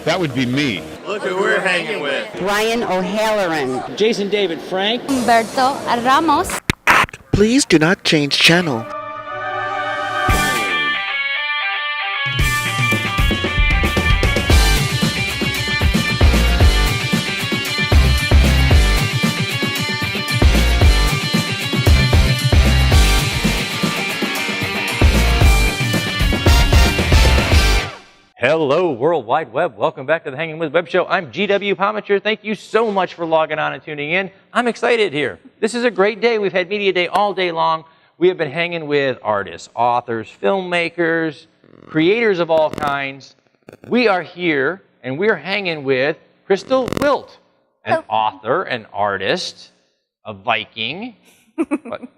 That would be me. Look who we're hanging with. Ryan O'Halloran. Jason David Frank. Humberto Ramos. Please do not change channel. Hello, World Wide Web. Welcome back to the Hangin With Web Show. I'm GW Pomichter. Thank you so much for logging on and tuning in. I'm excited here. This is a great day. We've had Media Day all day long. We have been hanging with artists, authors, filmmakers, creators of all kinds. We are here, and we're hanging with Crystal Wilt, an author, an artist, a Viking. But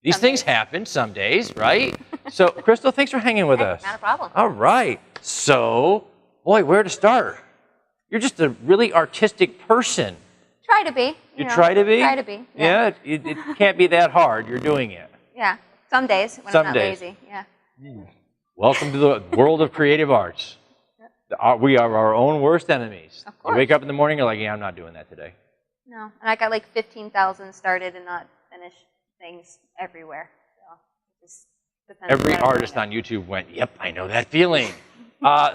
these things happen some days, right? So, Crystal, thanks for hanging with us. Not a problem. All right. So, boy, where to start? You're just a really artistic person. Try to be. You try to be? Try to be. Yeah, it can't be that hard. You're doing it. Yeah. Some days when Some I'm not days. lazy. Yeah. Welcome to the world of creative arts. We are our own worst enemies. Of course. You wake up in the morning, you're like, yeah, I'm not doing that today. No. And I got like 15,000 started and not finished things everywhere. So it just depends. Every artist on YouTube went, yep, I know that feeling.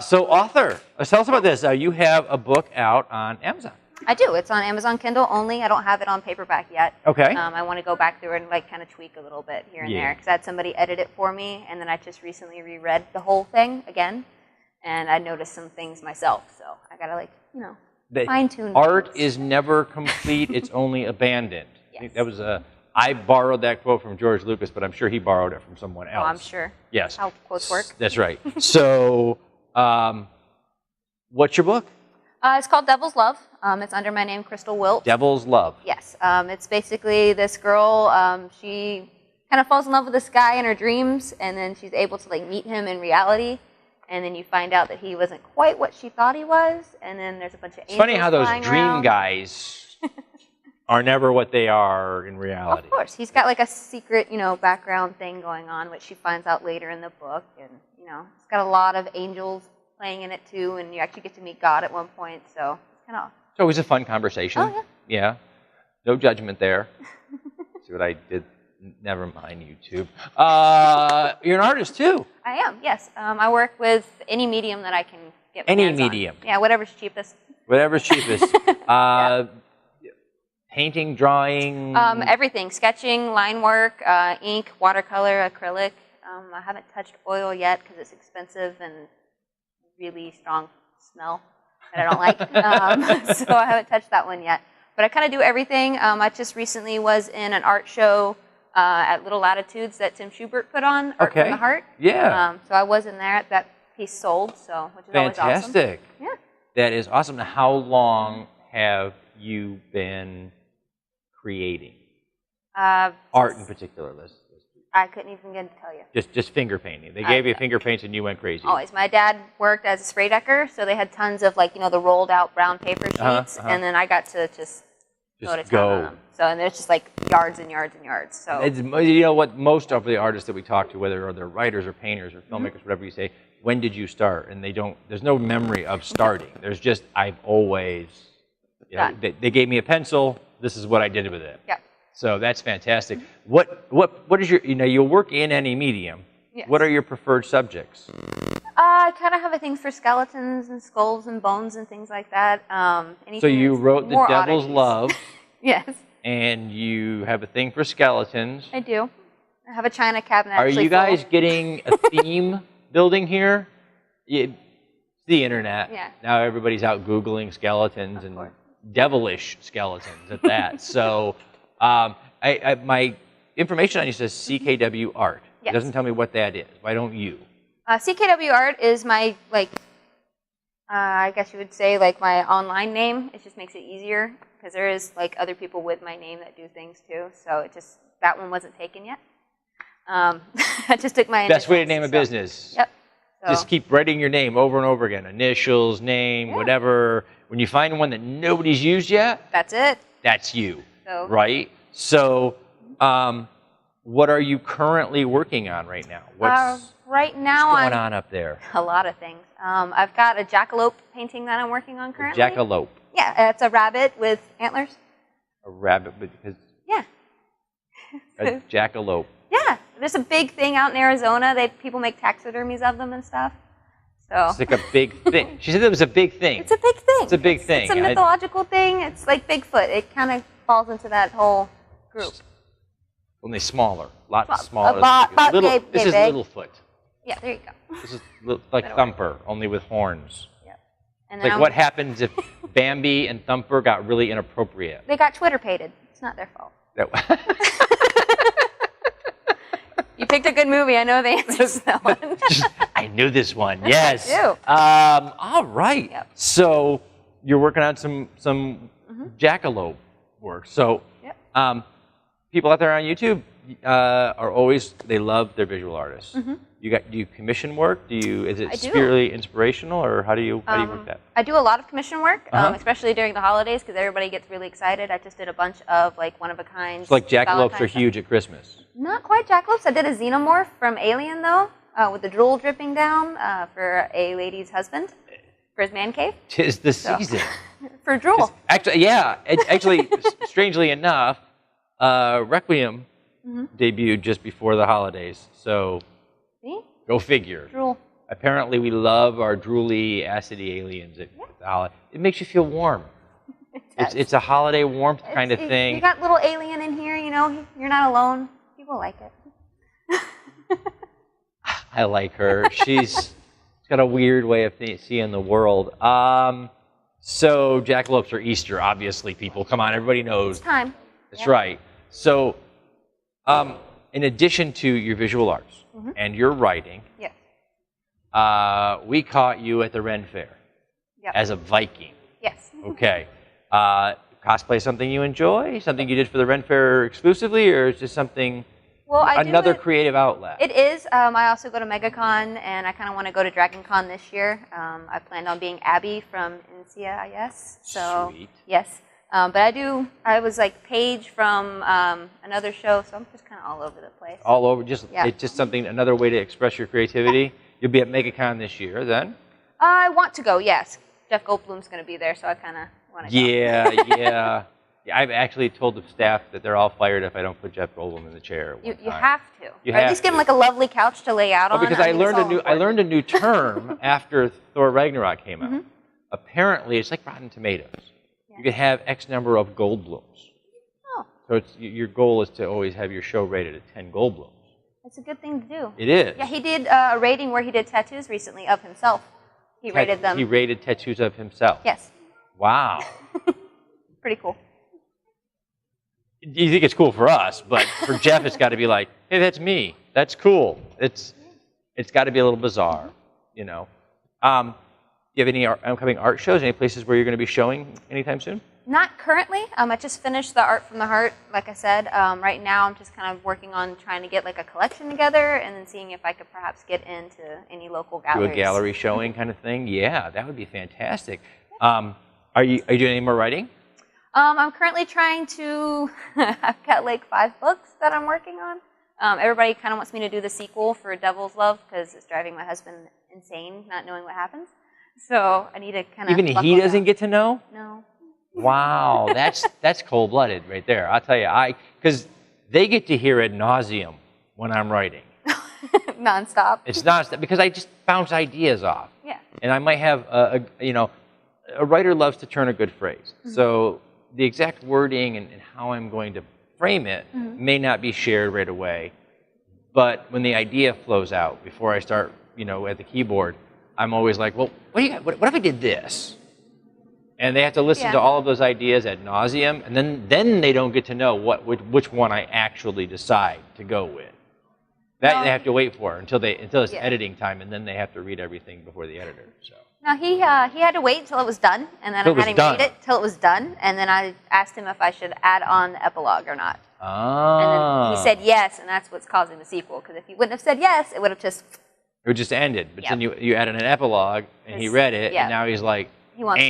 So, author, tell us about this. You have a book out on Amazon. I do. It's on Amazon Kindle only. I don't have it on paperback yet. Okay. I want to go back through and like kind of tweak a little bit here and there because I had somebody edit it for me, and then I just recently reread the whole thing again, and I noticed some things myself. So I gotta fine tune. Art is never complete; it's only abandoned. Yes. I think that was I borrowed that quote from George Lucas, but I'm sure he borrowed it from someone else. Oh, I'm sure. Yes. How quotes work. That's right. So, what's your book? It's called Devil's Love. It's under my name, Crystal Wilt. Devil's Love. Yes. It's basically this girl, she kind of falls in love with this guy in her dreams, and then she's able to meet him in reality, and then you find out that he wasn't quite what she thought he was, and then there's a bunch of angels It's funny how those flying dream around. guys are never what they are in reality. Of course. He's got like a secret, background thing going on, which she finds out later in the book, and, it's got a lot of angels playing in it too, and you actually get to meet God at one point, so it's kind of... It's always a fun conversation. Oh, yeah. No judgment there. See what I did? Never mind YouTube. You're an artist too. I am, yes. I work with any medium that I can get my Any hands on. medium. Yeah, whatever's cheapest. Whatever's cheapest. Painting, drawing. Everything. Sketching, line work, ink, watercolor, acrylic. I haven't touched oil yet because it's expensive and really strong smell that I don't like. So I haven't touched that one yet. But I kind of do everything. I just recently was in an art show at Little Latitudes that Tim Schubert put on, Art from the Heart. Yeah. So I was in there. That piece sold, so which is always awesome. Fantastic. Yeah. That is awesome. Now, how long have you been creating? Art in particular, I couldn't even begin to tell you. Just finger painting. They gave you finger paints and you went crazy. Always. My dad worked as a spray decker, so they had tons of the rolled out brown paper sheets, and then I got to just go to town on them. So, and there's just yards and yards and yards. So it's, what most of the artists that we talk to, whether they're writers or painters or filmmakers, whatever you say, when did you start? And there's no memory of starting. There's just, I've always, they gave me a pencil, this is what I did with it. Yep. So that's fantastic. What is your, you'll work in any medium. Yes. What are your preferred subjects? I kind of have a thing for skeletons and skulls and bones and things like that. So you wrote The Devil's Love. Yes. And you have a thing for skeletons. I do. I have a china cabinet. Are you guys getting a theme building here? It's the internet. Yeah. Now everybody's out Googling skeletons and devilish skeletons at that. So my information on you says CKW Art. Yes. It doesn't tell me what that is. Why don't you? CKW Art is my, I guess you would say, my online name. It just makes it easier because there is, other people with my name that do things too. So that one wasn't taken yet. I just took my initials. Best way to name a business. Yep. So. Just keep writing your name over and over again. Initials, name, whatever. When you find one that nobody's used yet, that's it. That's you, so. Right? So what are you currently working on right now? Right now, What's going on up there? A lot of things. I've got a jackalope painting that I'm working on currently. Jackalope. Yeah, it's a rabbit with antlers. A rabbit, because Yeah. a jackalope. Yeah, there's a big thing out in Arizona. People make taxidermies of them and stuff. So It's like a big thing. She said it was a big thing. it's a big thing. It's a big thing. It's a mythological thing. It's like Bigfoot. It kind of falls into that whole group. Only smaller. A lot smaller. This is big. Littlefoot. Yeah, there you go. This is like Thumper, only with horns. Yep. And then Like what happens if Bambi and Thumper got really inappropriate? They got Twitter pated. It's not their fault. You picked a good movie. I know the answer to that one. I knew this one. Yes. You do. All right. Yep. So you're working on some jackalope work. So Yep. People out there on YouTube are always, they love their visual artists. Do you commission work? Is it purely inspirational, or how do you work that? I do a lot of commission work, especially during the holidays, because everybody gets really excited. I just did a bunch of like one-of-a-kind. It's like jackalopes are huge at Christmas. Not quite jackalopes. I did a xenomorph from Alien, though, with the drool dripping down for a lady's husband for his man cave. 'Tis the season. For drool. Actually, yeah. Actually, strangely enough, Requiem debuted just before the holidays. So See? Go figure. Drool. Apparently, we love our drooly, acidy aliens at the holiday. It makes you feel warm. It's a holiday warmth kind of thing. You got little alien in here, you know. You're not alone. People like it. I like her. She's got a weird way of seeing the world. So jackalopes are Easter, obviously, people. Come on, everybody knows. It's time. That's right. So in addition to your visual arts and your writing, yes. We caught you at the Ren Fair as a Viking. Yes. Okay. Cosplay something you enjoy? Something you did for the Ren Fair exclusively, or is this something, another creative outlet? It is. I also go to Megacon, and I kind of want to go to Dragon Con this year. I planned on being Abby from NCIS. So, Sweet. Yes. But I was like Paige from another show, so I'm just kind of all over the place. All over, it's just something, another way to express your creativity. You'll be at Megacon this year, then? I want to go, yes. Jeff Goldblum's going to be there, so I kind of want to go. Yeah. I've actually told the staff that they're all fired if I don't put Jeff Goldblum in the chair. You have to. You or at least give him like a lovely couch to lay out on. Because I learned a new term after Thor Ragnarok came out. Apparently, it's like Rotten Tomatoes. You could have X number of Goldblums. Oh. So your goal is to always have your show rated at 10 Goldblums. That's a good thing to do. It is. Yeah, he did a rating where he did tattoos recently of himself. He rated them. He rated tattoos of himself. Yes. Wow. Pretty cool. You think it's cool for us, but for Jeff, it's got to be like, hey, that's me. That's cool. It's got to be a little bizarre, you know. Do you have any upcoming art shows? Any places where you're going to be showing anytime soon? Not currently. I just finished the Art from the Heart, like I said. Right now, I'm just kind of working on trying to get like a collection together and then seeing if I could perhaps get into any local galleries. Do a gallery showing kind of thing? Yeah, that would be fantastic. Are you doing any more writing? I'm currently trying to, I've got like 5 books that I'm working on. Everybody kind of wants me to do the sequel for Devil's Love because it's driving my husband insane not knowing what happens. So I need to kind of Even he doesn't get to know? No. Wow, that's cold-blooded right there. I'll tell you, because they get to hear ad nauseum when I'm writing. Nonstop. It's nonstop because I just bounce ideas off. Yeah. And I might have a writer loves to turn a good phrase. So the exact wording and how I'm going to frame it may not be shared right away. But when the idea flows out before I start, at the keyboard, I'm always like, well, what if I did this? And they have to listen to all of those ideas ad nauseum, and then they don't get to know which one I actually decide to go with. That they have to wait for until it's editing time, and then they have to read everything before the editor. So. No, he had to wait until it was done, and then I had him read it till it was done, and then I asked him if I should add on the epilogue or not. And then he said yes, and that's what's causing the sequel. Because if he wouldn't have said yes, it would have just. It would just ended. But then you added an epilogue, and he read it, and now he's like. He wants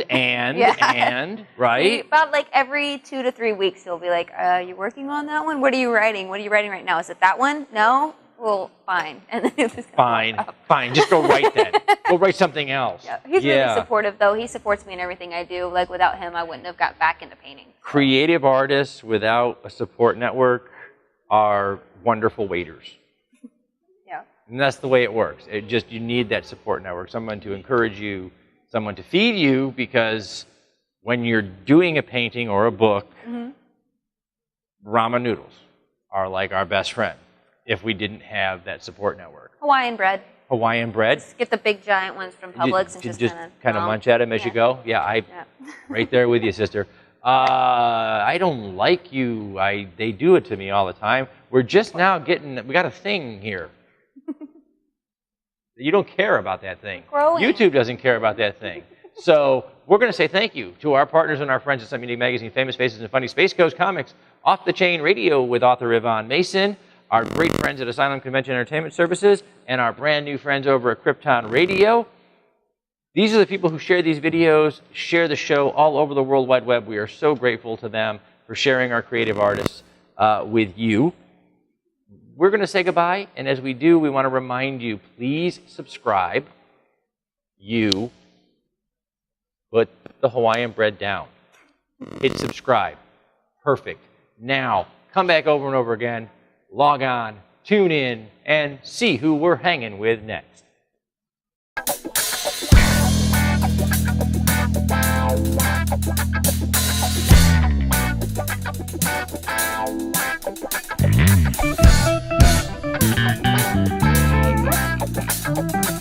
and, right? About like every 2 to 3 weeks, he'll be like, "You working on that one? What are you writing? What are you writing right now? Is it that one? No? well, fine. And then it was Fine. Just go write then. Go write something else. Yeah. He's really supportive, though. He supports me in everything I do. Like, without him, I wouldn't have got back into painting. Creative artists without a support network are wonderful waiters. Yeah. And that's the way it works. You need that support network, someone to encourage you, someone to feed you, because when you're doing a painting or a book, ramen noodles are like our best friend if we didn't have that support network. Hawaiian bread. Hawaiian bread. Just get the big giant ones from Publix and just kind of munch at them as you go. Yeah, right there with you, sister. I don't like you. They do it to me all the time. We're just now we got a thing here. You don't care about that thing. Growing. YouTube doesn't care about that thing. So we're going to say thank you to our partners and our friends at Sun Media Magazine, Famous Faces and Funny Space Coast Comics, Off the Chain Radio with author Yvonne Mason, our great friends at Asylum Convention Entertainment Services, and our brand new friends over at Krypton Radio. These are the people who share these videos, share the show all over the World Wide Web. We are so grateful to them for sharing our creative artists with you. We're going to say goodbye, and as we do, we want to remind you, please subscribe. You put the Hawaiian bread down. Hit subscribe. Perfect. Now, come back over and over again, log on, tune in, and see who we're hanging with next. Thank you.